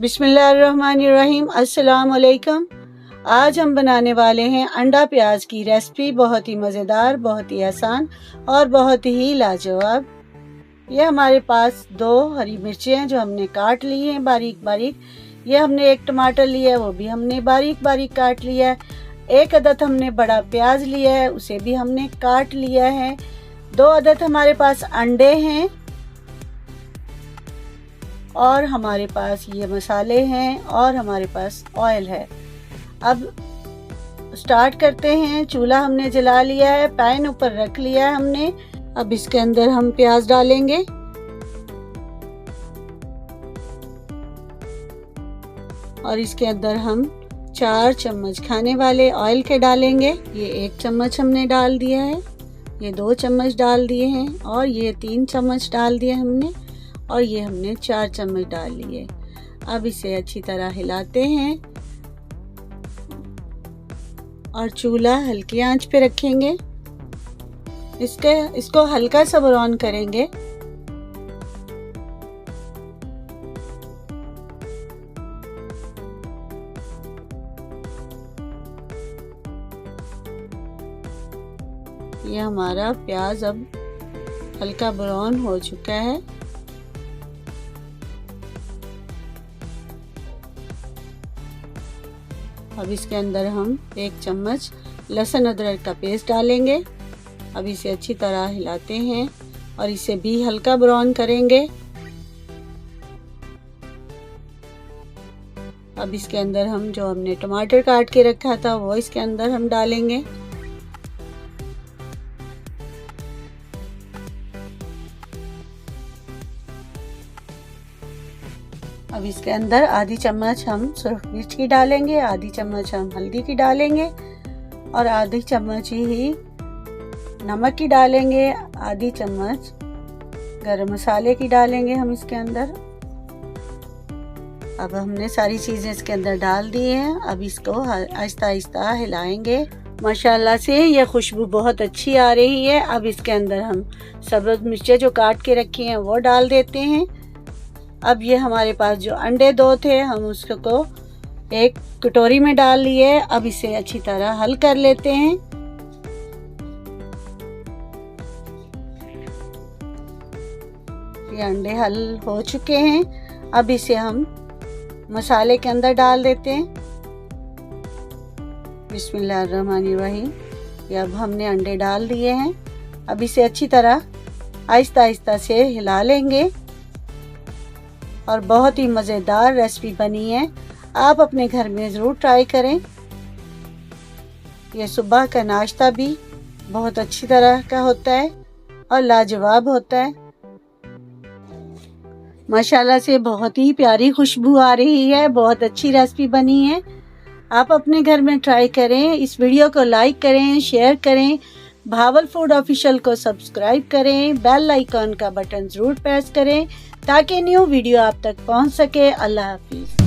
बिस्मिल्लाहिर्रहमानिर्रहीम। अस्सलाम वालेकुम। आज हम बनाने वाले हैं अंडा प्याज की रेसिपी। बहुत ही मज़ेदार, बहुत ही आसान और बहुत ही लाजवाब। ये हमारे पास 2 हरी मिर्चें हैं जो हमने काट ली हैं बारीक बारीक। ये हमने 1 टमाटर लिया है, वो भी हमने बारीक बारीक काट लिया है। 1 अदद हमने बड़ा प्याज लिया है, उसे भी हमने काट लिया है। 2 अदद हमारे पास अंडे हैं और हमारे पास ये मसाले हैं और हमारे पास ऑयल है। अब स्टार्ट करते हैं। चूल्हा हमने जला लिया है, पैन ऊपर रख लिया है हमने। अब इसके अंदर हम प्याज डालेंगे और इसके अंदर हम 4 चम्मच खाने वाले ऑयल के डालेंगे। ये 1 चम्मच हमने डाल दिया है, ये 2 चम्मच डाल दिए हैं और ये 3 चम्मच डाल दिए हमने और ये हमने 4 चम्मच डाल लिए। अब इसे अच्छी तरह हिलाते हैं और चूल्हा हल्की आंच पे रखेंगे। इसको हल्का सा ब्राउन करेंगे। ये हमारा प्याज अब हल्का ब्राउन हो चुका है। अब इसके अंदर हम 1 चम्मच लहसुन अदरक का पेस्ट डालेंगे। अब इसे अच्छी तरह हिलाते हैं और इसे भी हल्का ब्राउन करेंगे। अब इसके अंदर हम जो हमने टमाटर काट के रखा था वो इसके अंदर हम डालेंगे। अब इसके अंदर आधी चम्मच हम सुरख मिर्च की डालेंगे, आधी चम्मच हम हल्दी की डालेंगे और आधी चम्मच ही नमक की डालेंगे, आधी चम्मच गरम मसाले की डालेंगे हम इसके अंदर। अब हमने सारी चीज़ें इसके अंदर डाल दी हैं। अब इसको आहिस्ता आहिस्ता हिलाएंगे। माशाल्लाह से ये खुशबू बहुत अच्छी आ रही है। अब इसके अंदर हम सब्ज़ मिर्चें जो काट के रखी हैं वो डाल देते हैं। अब ये हमारे पास जो अंडे 2 थे हम उसको एक कटोरी में डाल लिए। अब इसे अच्छी तरह हल कर लेते हैं। ये अंडे हल हो चुके हैं। अब इसे हम मसाले के अंदर डाल देते हैं। बिस्मिल्लाहिर्रहमानिर्रहीम। ये अब हमने अंडे डाल दिए हैं। अब इसे अच्छी तरह आहिस्ता आहिस्ता से हिला लेंगे और बहुत ही मज़ेदार रेसिपी बनी है। आप अपने घर में ज़रूर ट्राई करें। यह सुबह का नाश्ता भी बहुत अच्छी तरह का होता है और लाजवाब होता है। माशाल्लाह से बहुत ही प्यारी खुशबू आ रही है। बहुत अच्छी रेसिपी बनी है। आप अपने घर में ट्राई करें। इस वीडियो को लाइक करें, शेयर करें, भावल फूड ऑफिशियल को सब्सक्राइब करें, बेल आइकॉन का बटन ज़रूर प्रेस करें ताकि न्यू वीडियो आप तक पहुंच सके। अल्लाह हाफिज़।